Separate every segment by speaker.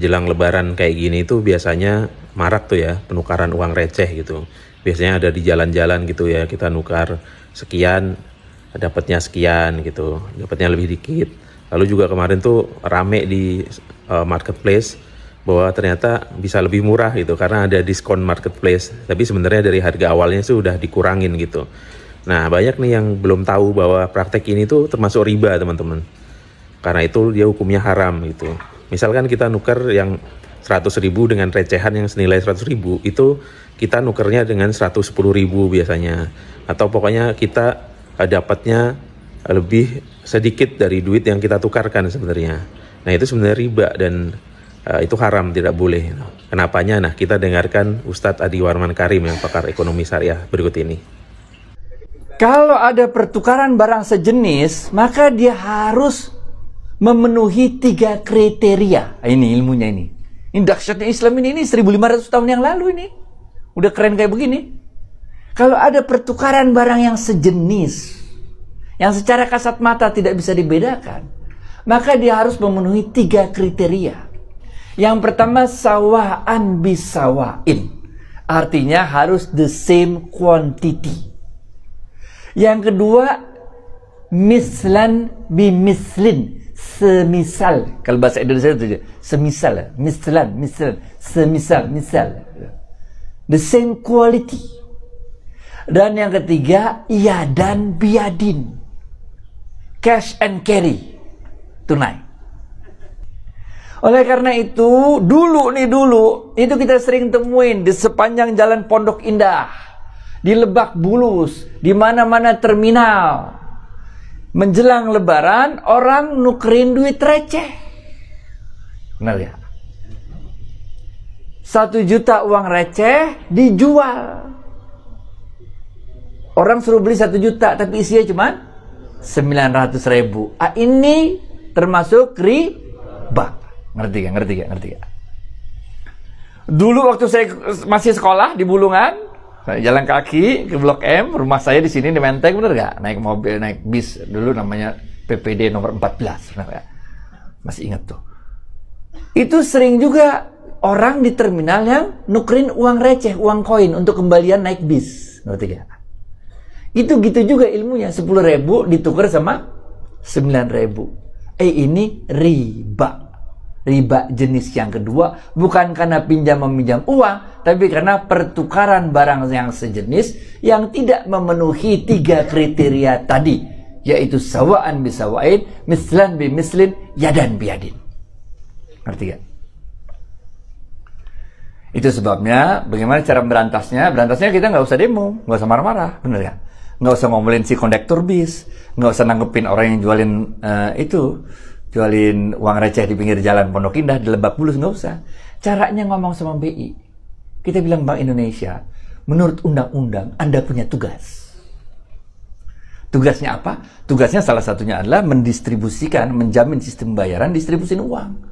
Speaker 1: Jelang lebaran kayak gini tuh biasanya marak tuh ya penukaran uang receh gitu. Biasanya ada di jalan-jalan gitu ya, kita nukar sekian, dapatnya sekian gitu, dapatnya lebih dikit. Lalu juga kemarin tuh rame di marketplace bahwa ternyata bisa lebih murah gitu karena ada diskon marketplace. Tapi sebenarnya dari harga awalnya sudah dikurangin gitu. Nah, banyak nih yang belum tahu bahwa praktek ini tuh termasuk riba, teman-teman. Karena itu dia hukumnya haram gitu. Misalkan kita nuker yang 100.000 dengan recehan yang senilai 100.000, itu kita nukernya dengan 110.000 biasanya. Atau pokoknya kita dapatnya lebih sedikit dari duit yang kita tukarkan sebenarnya. Nah, itu sebenarnya riba dan itu haram, tidak boleh. Kenapanya? Nah, kita dengarkan Ustadz Adi Warman Karim yang pakar ekonomi syariah berikut ini.
Speaker 2: Kalau ada pertukaran barang sejenis, maka dia harus memenuhi 3 kriteria. Ini ilmunya ini. Ini dahsyatnya Islam ini 1500 tahun yang lalu ini. Udah keren kayak begini. Kalau ada pertukaran barang yang sejenis, yang secara kasat mata tidak bisa dibedakan, maka dia harus memenuhi 3 kriteria. Yang pertama, sawa'an bisawain. Artinya harus the same quantity. Yang kedua, mislan bimislin. Semisal. Kalau bahasa Indonesia itu semisal, mislan, semisal, misal. The same quality. Dan yang ketiga, yadan biadin. Cash and carry. Tunai. Oleh karena itu, dulu itu kita sering temuin di sepanjang jalan Pondok Indah, di Lebak Bulus, di mana-mana terminal. Menjelang lebaran, orang nukerin duit receh. Benar ya? 1 juta uang receh dijual. Orang suruh beli 1 juta, tapi isinya cuma 900.000. Ini termasuk riba. Ngerti gak? Dulu waktu saya masih sekolah di Bulungan, saya jalan kaki ke Blok M, rumah saya di sini di Menteng, bener gak? Naik mobil, naik bis, dulu namanya PPD nomor 14, bener gak? Masih ingat tuh. Itu sering juga orang di terminal yang nukerin uang receh, uang koin untuk kembalian naik bis, ngerti gak? Itu gitu juga ilmunya, 10.000 ditukar sama 9.000. Ini riba. Riba jenis yang kedua, bukan karena pinjam meminjam uang, tapi karena pertukaran barang yang sejenis yang tidak memenuhi 3 kriteria tadi, yaitu sawa'an bisawain, mislan bimislin, yadan biadin. Ngerti gak? Itu sebabnya bagaimana cara berantasnya. Berantasnya kita nggak usah demo, nggak usah marah-marah, bener gak? Nggak usah ngomelin si kondektur bis, nggak usah nanggepin orang yang jualin jualin uang receh di pinggir jalan Pondok Indah, di Lebak Bulus, nggak usah. Caranya ngomong sama BI. Kita bilang, Bank Indonesia, menurut undang-undang Anda punya tugas. Tugasnya apa? Tugasnya salah satunya adalah mendistribusikan, menjamin sistem pembayaran, distribusin uang.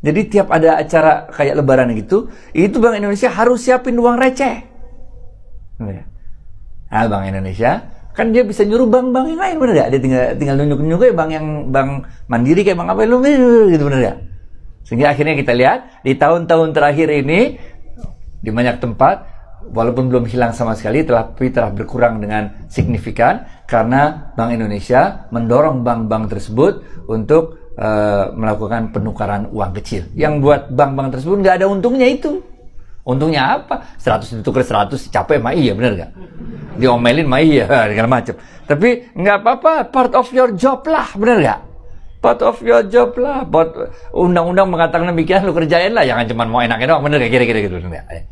Speaker 2: Jadi tiap ada acara kayak lebaran gitu, itu Bank Indonesia harus siapin uang receh. Nah, Bank Indonesia kan dia bisa nyuruh bank-bank yang lain, bener gak? Dia tinggal nunjuk-nunjuk kayak bank Mandiri, kayak bank apa gitu, bener gak? Sehingga akhirnya kita lihat di tahun-tahun terakhir ini di banyak tempat, walaupun belum hilang sama sekali, tapi telah berkurang dengan signifikan karena Bank Indonesia mendorong bank-bank tersebut untuk melakukan penukaran uang kecil. Yang buat bank-bank tersebut nggak ada untungnya itu. Untungnya apa? 100 ditukar 100, capek mah iya, bener gak? Diomelin mah iya, segala macam. Tapi nggak apa-apa, part of your job lah, bener gak? Part of your job lah. Undang-undang mengatakan demikian, lu kerjain lah, jangan cuma mau enaknya doang, bener gak? Kira-kira gitu, bener gak?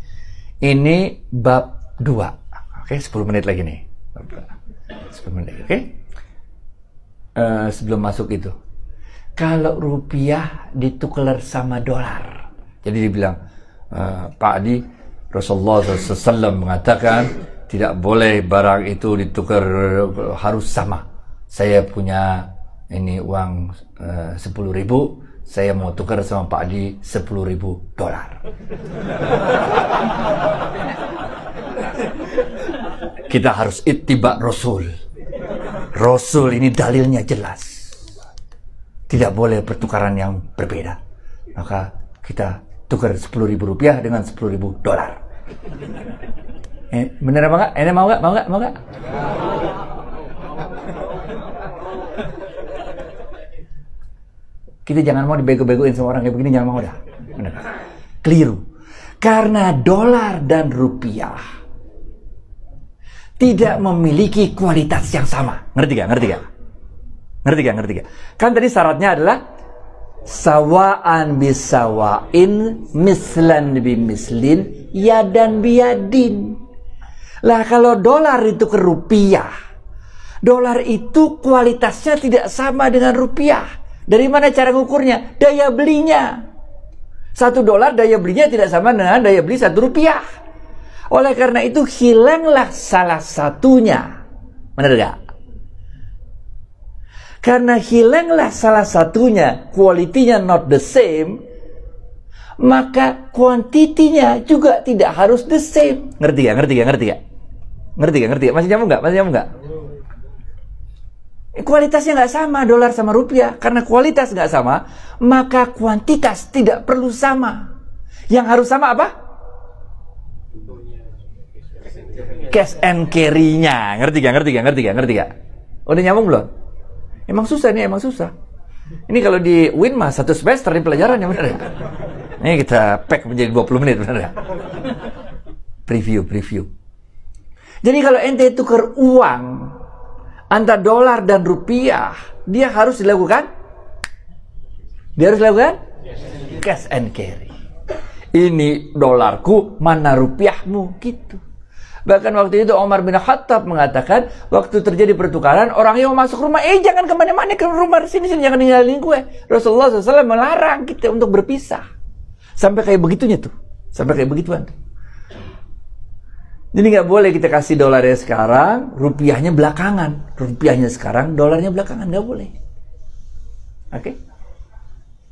Speaker 2: Ini bab 2. Oke, 10 menit lagi nih. 10 menit, oke? Sebelum masuk itu, kalau rupiah ditukar sama dolar, jadi dibilang, Pak Adi, Rasulullah SAW mengatakan tidak boleh barang itu ditukar, harus sama. Saya punya ini uang 10.000, saya mau tukar sama Pak Adi $10.000. Kita harus ittiba Rasul. Rasul ini dalilnya jelas. Tidak boleh pertukaran yang berbeda. Maka kita tukar 10.000 rupiah dengan 10.000 dolar. Bener apa enggak? Ini mau enggak? Mau enggak? Mau enggak? Kita jangan mau dibego-begoin sama orang kayak begini, jangan mau dah. Bener. Keliru. Karena dolar dan rupiah tidak memiliki kualitas yang sama. Ngerti gak? Ngerti gak? Ngerti gak? Ngerti gak? Kan tadi syaratnya adalah sawaan bisawain, mislan bimislin, yadan biyadin. Lah kalau dolar itu ke rupiah, dolar itu kualitasnya tidak sama dengan rupiah. Dari mana cara ngukurnya? Daya belinya. $1 daya belinya tidak sama dengan daya beli Rp1. Oleh karena itu hilanglah salah satunya. Benar gak? Karena hilanglah salah satunya, kualitinya not the same, maka kuantitinya juga tidak harus the same. Ngerti gak? Ngerti gak? Ngerti gak? Ngerti gak? Ngerti gak? Masih nyambung gak? Masih nyambung gak? Kualitasnya nggak sama dolar sama rupiah. Karena kualitas nggak sama, maka kuantitas tidak perlu sama. Yang harus sama apa? Cash and carry-nya. Ngerti gak? Ngerti gak? Ngerti gak? Ngerti gak? Udah nyambung belum? Emang susah nih, emang susah. Ini kalau di Win mah 1 semester di pelajaran ya, bener ya? Ini kita pack menjadi 20 menit, bener ya? Preview. Jadi kalau ente tukar uang antara dolar dan rupiah, dia harus dilakukan cash and carry. Ini dolarku, mana rupiahmu, gitu. Bahkan waktu itu Umar bin Khattab mengatakan, waktu terjadi pertukaran, orang yang mau masuk rumah, jangan kemana-mana, ke rumah sini jangan ninggalin gue. Rasulullah SAW melarang kita untuk berpisah. Sampai kayak begitunya tuh, sampai kayak begituan tuh. Jadi nggak boleh kita kasih dolarnya sekarang, rupiahnya belakangan. Rupiahnya sekarang, dolarnya belakangan. Nggak boleh. Oke?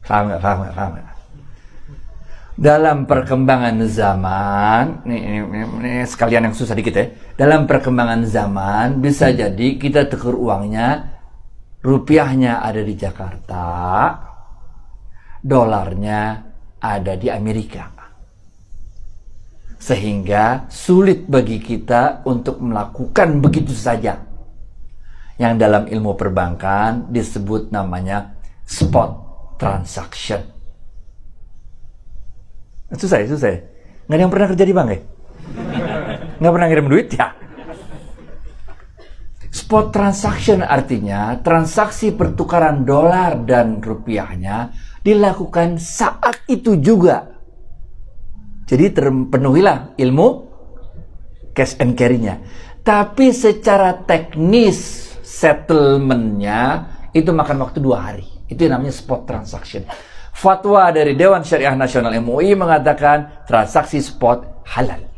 Speaker 2: Paham nggak? Paham nggak? Paham nggak? Dalam perkembangan zaman, ini sekalian yang susah dikit ya. Dalam perkembangan zaman, bisa jadi kita tukar uangnya, rupiahnya ada di Jakarta, dolarnya ada di Amerika. Sehingga sulit bagi kita untuk melakukan begitu saja. Yang dalam ilmu perbankan disebut namanya spot transaction. Susah ya? Nggak ada yang pernah kerja di bank ya? Nggak pernah ngirim duit ya? Spot transaction artinya transaksi pertukaran dolar dan rupiahnya dilakukan saat itu juga. Jadi terpenuhilah ilmu cash and carry-nya. Tapi secara teknis settlement-nya itu makan waktu 2 hari. Itu yang namanya spot transaction. Fatwa dari Dewan Syariah Nasional MUI mengatakan transaksi spot halal.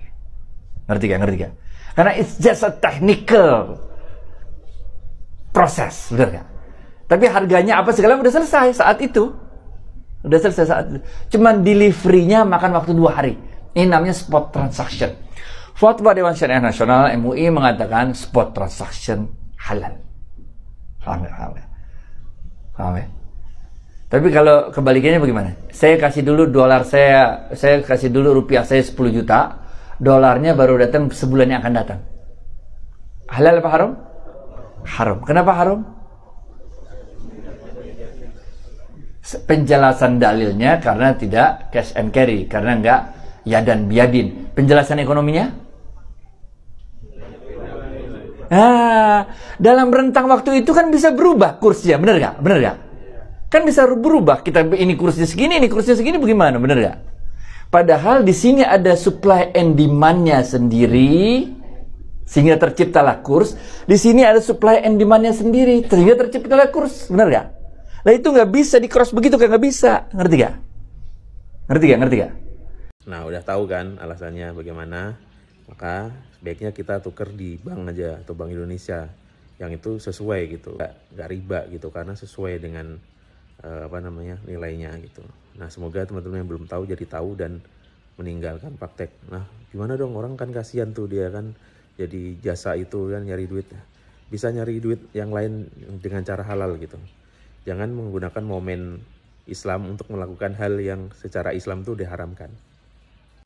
Speaker 2: Ngerti gak? Ngerti gak? Karena it's just a technical proses, benar gak? Tapi harganya apa segala udah selesai saat itu. Udah selesai saat itu. Cuman delivery-nya makan waktu 2 hari. Ini namanya spot transaction. Fatwa Dewan Syariah Nasional MUI mengatakan spot transaction halal. Paham ya? Tapi kalau kebalikannya bagaimana? Saya kasih dulu dolar saya kasih dulu rupiah saya 10 juta, dolarnya baru datang sebulan yang akan datang. Halal apa haram? Haram. Kenapa haram? Penjelasan dalilnya karena tidak cash and carry, karena enggak yadan biyadin. Penjelasan ekonominya? Dalam rentang waktu itu kan bisa berubah kursnya, benar gak? Benar gak? Kan bisa berubah. Kita ini kursnya segini, bagaimana? Benar gak? Padahal di sini ada supply and demand-nya sendiri, sehingga terciptalah kurs. Di sini ada supply and demand-nya sendiri, sehingga terciptalah kurs, benar gak? Nah itu nggak bisa di cross begitu kan, nggak bisa, ngerti gak? Ngerti gak?
Speaker 1: Nah udah tahu kan alasannya bagaimana, maka sebaiknya kita tuker di bank aja atau Bank Indonesia yang itu sesuai gitu, nggak riba gitu, karena sesuai dengan nilainya gitu. Nah semoga teman-teman yang belum tahu jadi tahu dan meninggalkan praktek. Nah gimana dong, orang kan kasihan tuh, dia kan jadi jasa itu kan nyari duit, bisa nyari duit yang lain dengan cara halal gitu. Jangan menggunakan momen Islam untuk melakukan hal yang secara Islam itu diharamkan.